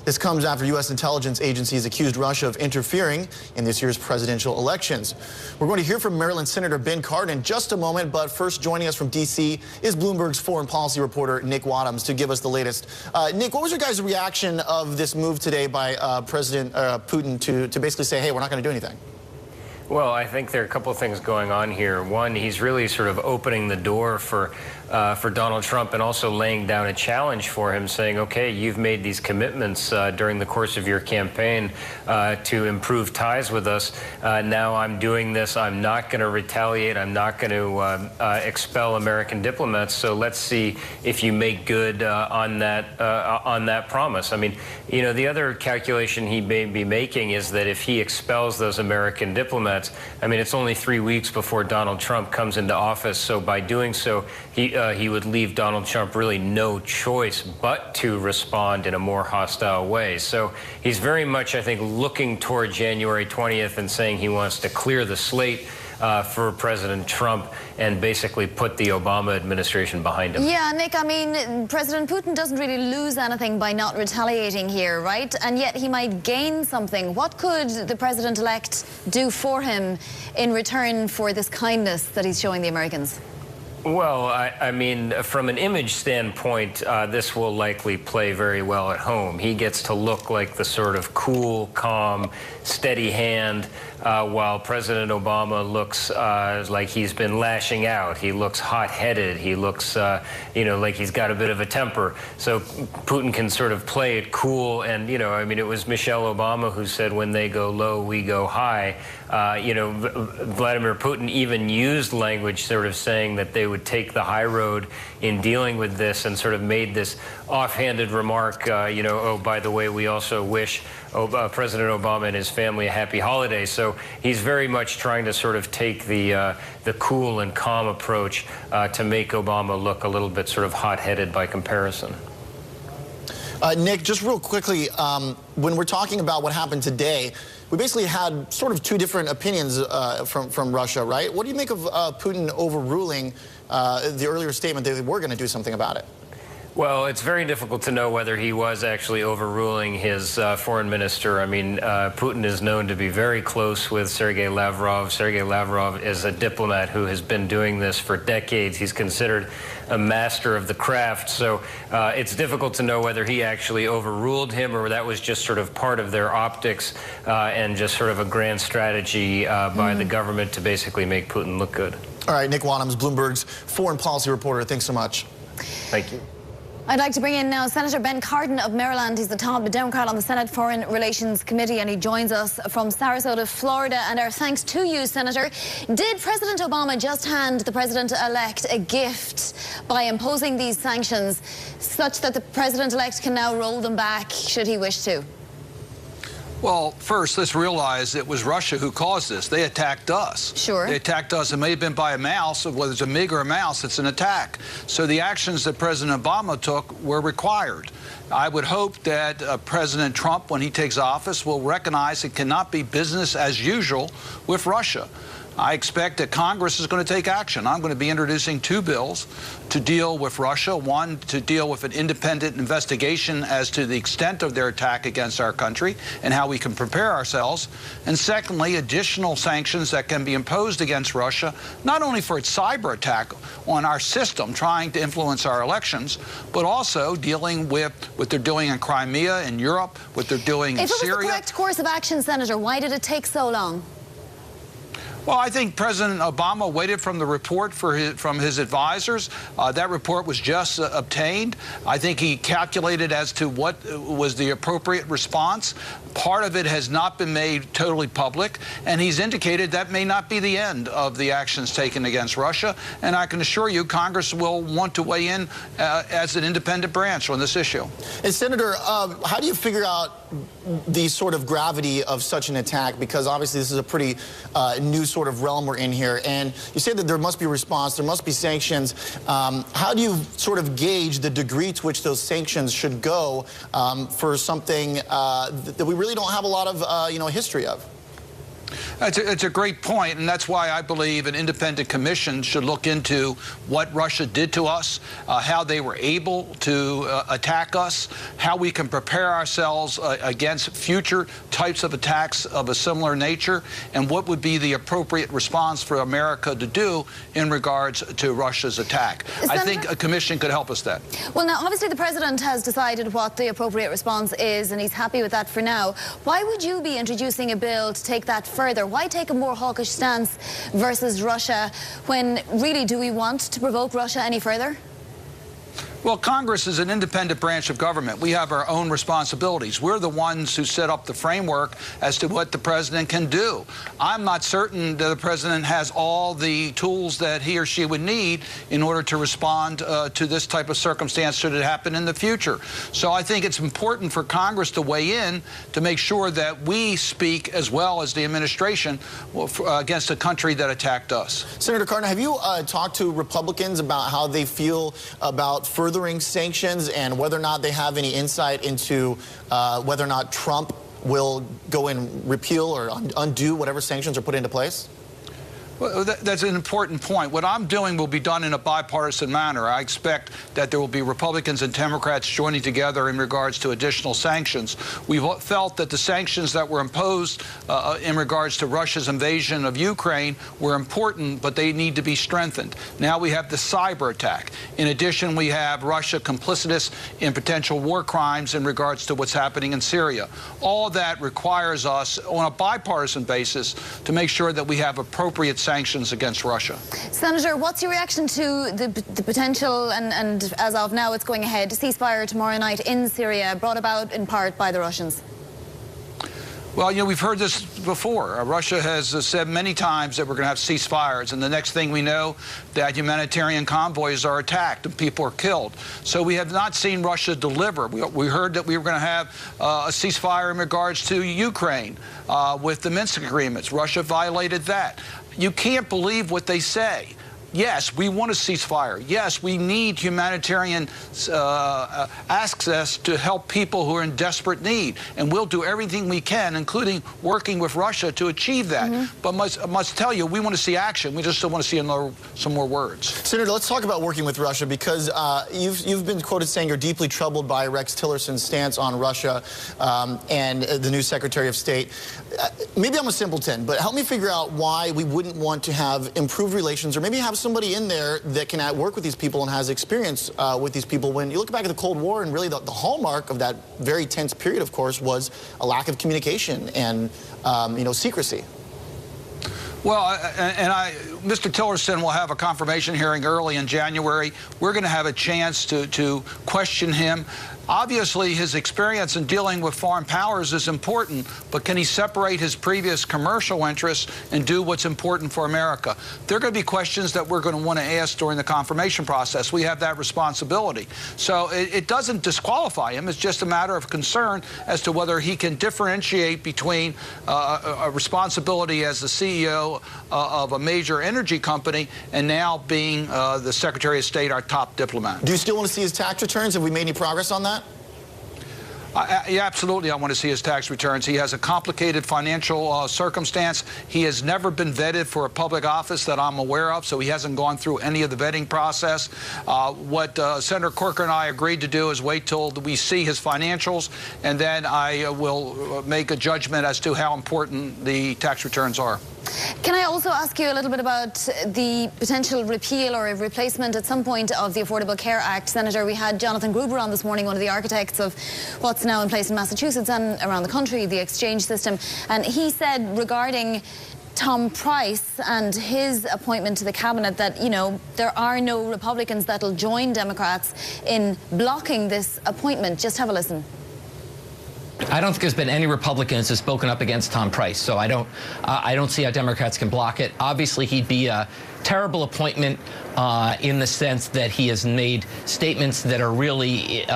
This comes after U.S. intelligence agencies accused Russia of interfering in this year's presidential elections. We're going to hear from Maryland Senator Ben Cardin in just a moment, but first joining us from D.C. is Bloomberg's foreign policy reporter Nick Wadhams to give us the latest. Nick, what was your guys' reaction of this move today by President Putin to basically say, hey, we're not going to do anything? Well, I think there are a couple of things going on here. One, he's really sort of opening the door for Donald Trump and also laying down a challenge for him, saying, okay, you've made these commitments during the course of your campaign to improve ties with us. Now I'm doing this. I'm not going to retaliate. I'm not going to expel American diplomats. So let's see if you make good on that promise. I mean, you know, the other calculation he may be making is that if he expels those American diplomats, I mean, it's only 3 weeks before Donald Trump comes into office. So by doing so, he would leave Donald Trump really no choice but to respond in a more hostile way. So he's very much, I think, looking toward January 20th and saying he wants to clear the slate for President Trump and basically put the Obama administration behind him. Yeah, Nick, I mean, President Putin doesn't really lose anything by not retaliating here, right? And yet he might gain something. What could the president-elect do for him in return for this kindness that he's showing the Americans? Well, I mean, from an image standpoint, this will likely play very well at home. He gets to look like the sort of cool, calm, steady hand, while President Obama looks like he's been lashing out. He looks hot-headed. He looks, you know, like he's got a bit of a temper. So Putin can sort of play it cool. And, you know, I mean, it was Michelle Obama who said, when they go low, we go high. You know, Vladimir Putin even used language sort of saying that they would take the high road in dealing with this, and sort of made this offhanded remark, you know, oh, by the way, we also wish President Obama and his family a happy holiday. So he's very much trying to sort of take the cool and calm approach to make Obama look a little bit sort of hot-headed by comparison. Nick, just real quickly, when we're talking about what happened today, we basically had sort of two different opinions from Russia, right? What do you make of Putin overruling the earlier statement that they were going to do something about it? Well, it's very difficult to know whether he was actually overruling his foreign minister. I mean, Putin is known to be very close with Sergei Lavrov. Sergei Lavrov is a diplomat who has been doing this for decades. He's considered a master of the craft. So it's difficult to know whether he actually overruled him or that was just sort of part of their optics and just sort of a grand strategy by the government to basically make Putin look good. All right, Nick Wadhams, Bloomberg's foreign policy reporter. Thanks so much. Thank you. I'd like to bring in now Senator Ben Cardin of Maryland. He's the top Democrat on the Senate Foreign Relations Committee, and he joins us from Sarasota, Florida. And our thanks to you, Senator. Did President Obama just hand the president-elect a gift by imposing these sanctions such that the president-elect can now roll them back should he wish to? Well, first, let's realize it was Russia who caused this. They attacked us. Sure. They attacked us. It may have been by a mouse. Whether it's a MiG or a mouse, it's an attack. So the actions that President Obama took were required. I would hope that President Trump, when he takes office, will recognize it cannot be business as usual with Russia. I expect that Congress is going to take action. I'm going to be introducing 2 bills to deal with Russia. One, to deal with an independent investigation as to the extent of their attack against our country and how we can prepare ourselves. And secondly, additional sanctions that can be imposed against Russia, not only for its cyber attack on our system, trying to influence our elections, but also dealing with what they're doing in Crimea, in Europe, what they're doing in Syria. If it was the correct course of action, Senator, why did it take so long? Well, I think President Obama waited from the report from his advisors. That report was just obtained. I think he calculated as to what was the appropriate response. Part of it has not been made totally public, and he's indicated that may not be the end of the actions taken against Russia. And I can assure you Congress will want to weigh in as an independent branch on this issue. And Senator, how do you figure out the sort of gravity of such an attack? Because obviously this is a pretty new sort of realm we're in here. And you say that there must be a response, there must be sanctions. How do you sort of gauge the degree to which those sanctions should go for something that we really don't have a lot of history of? It's a great point, and that's why I believe an independent commission should look into what Russia did to us, how they were able to attack us, how we can prepare ourselves against future types of attacks of a similar nature, and what would be the appropriate response for America to do in regards to Russia's attack. I think a commission could help us that. Well, now, obviously, the president has decided what the appropriate response is, and he's happy with that for now. Why would you be introducing a bill to take that further? Why take a more hawkish stance versus Russia when really do we want to provoke Russia any further? Well, Congress is an independent branch of government. We have our own responsibilities. We're the ones who set up the framework as to what the president can do. I'm not certain that the president has all the tools that he or she would need in order to respond to this type of circumstance should it happen in the future. So I think it's important for Congress to weigh in to make sure that we speak as well as the administration against a country that attacked us. Senator Cardin, have you talked to Republicans about how they feel about furthering sanctions and whether or not they have any insight into whether or not Trump will go and repeal or undo whatever sanctions are put into place? Well, that's an important point. What I'm doing will be done in a bipartisan manner. I expect that there will be Republicans and Democrats joining together in regards to additional sanctions. We've felt that the sanctions that were imposed in regards to Russia's invasion of Ukraine were important, but they need to be strengthened. Now we have the cyber attack. In addition, we have Russia complicitous in potential war crimes in regards to what's happening in Syria. All that requires us on a bipartisan basis to make sure that we have appropriate sanctions against Russia. Senator, what's your reaction to the potential, and as of now it's going ahead, ceasefire tomorrow night in Syria, brought about in part by the Russians? Well, you know, we've heard this before. Russia has said many times that we're going to have ceasefires, and the next thing we know, that humanitarian convoys are attacked and people are killed. So we have not seen Russia deliver. We heard that we were going to have a ceasefire in regards to Ukraine with the Minsk agreements. Russia violated that. You can't believe what they say. Yes, we want a ceasefire. Yes, we need humanitarian access to help people who are in desperate need. And we'll do everything we can, including working with Russia, to achieve that. But I must tell you, we want to see action. We just don't want to see some more words. Senator, let's talk about working with Russia, because you've been quoted saying you're deeply troubled by Rex Tillerson's stance on Russia and the new Secretary of State. Maybe I'm a simpleton, but help me figure out why we wouldn't want to have improved relations, or maybe have somebody in there that can work with these people and has experience with these people. When you look back at the Cold War, and really the hallmark of that very tense period, of course, was a lack of communication and secrecy. Well, Mr. Tillerson will have a confirmation hearing early in January. We're going to have a chance to question him. Obviously, his experience in dealing with foreign powers is important, but can he separate his previous commercial interests and do what's important for America? There are going to be questions that we're going to want to ask during the confirmation process. We have that responsibility. So it doesn't disqualify him. It's just a matter of concern as to whether he can differentiate between a responsibility as the CEO of a major energy company and now being the Secretary of State, our top diplomat. Do you still want to see his tax returns? Have we made any progress on that? Yeah, absolutely. I want to see his tax returns. He has a complicated financial circumstance. He has never been vetted for a public office that I'm aware of, so he hasn't gone through any of the vetting process. What Senator Corker and I agreed to do is wait till we see his financials, and then I will make a judgment as to how important the tax returns are. Can I also ask you a little bit about the potential repeal or replacement at some point of the Affordable Care Act? Senator, we had Jonathan Gruber on this morning, one of the architects of what's now in place in Massachusetts and around the country, the exchange system. And he said regarding Tom Price and his appointment to the cabinet that, there are no Republicans that'll join Democrats in blocking this appointment. Just have a listen. I don't think there's been any Republicans who've spoken up against Tom Price, so I don't see how Democrats can block it. Obviously, he'd be a terrible appointment in the sense that he has made statements that are really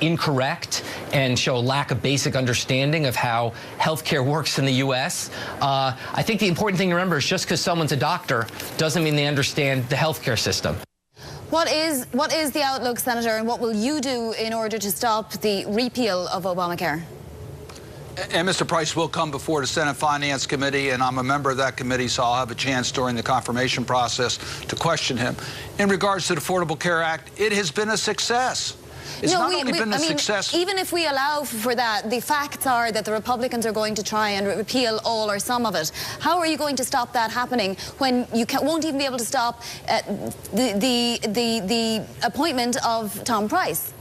incorrect and show a lack of basic understanding of how healthcare works in the U.S. I think the important thing to remember is just because someone's a doctor doesn't mean they understand the healthcare system. What is the outlook, Senator, and what will you do in order to stop the repeal of Obamacare? And Mr. Price will come before the Senate Finance Committee, and I'm a member of that committee, so I'll have a chance during the confirmation process to question him. In regards to the Affordable Care Act, it has been a success. It's not only been a success. Even if we allow for that, the facts are that the Republicans are going to try and repeal all or some of it. How are you going to stop that happening when you won't even be able to stop the appointment of Tom Price?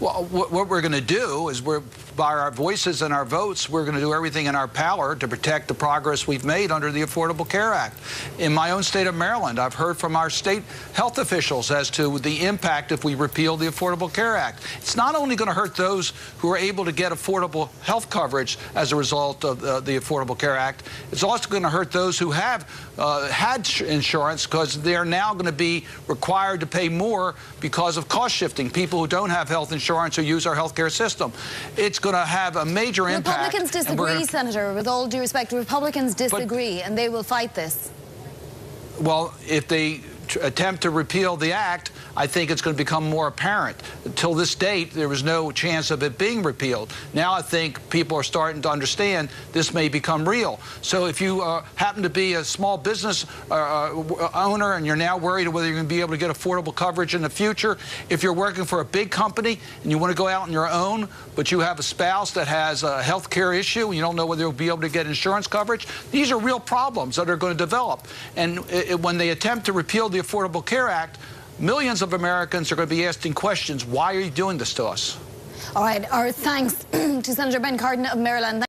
Well, what we're going to do is by our voices and our votes, we're going to do everything in our power to protect the progress we've made under the Affordable Care Act. In my own state of Maryland, I've heard from our state health officials as to the impact if we repeal the Affordable Care Act. It's not only going to hurt those who are able to get affordable health coverage as a result of the Affordable Care Act, it's also going to hurt those who have had insurance, because they're now going to be required to pay more because of cost shifting. People who don't have health insurance who use our health care system. It's going to have a major impact. Republicans disagree, Senator. With all due respect, Republicans disagree, and they will fight this. Well, if they attempt to repeal the act, I think it's going to become more apparent. Until this date, there was no chance of it being repealed. Now I think people are starting to understand this may become real. So if you happen to be a small business owner and you're now worried whether you're going to be able to get affordable coverage in the future, if you're working for a big company and you want to go out on your own, but you have a spouse that has a health care issue and you don't know whether you'll be able to get insurance coverage, these are real problems that are going to develop. And when they attempt to repeal the Affordable Care Act, millions of Americans are going to be asking questions. Why are you doing this to us? All right. Our thanks to Senator Ben Cardin of Maryland.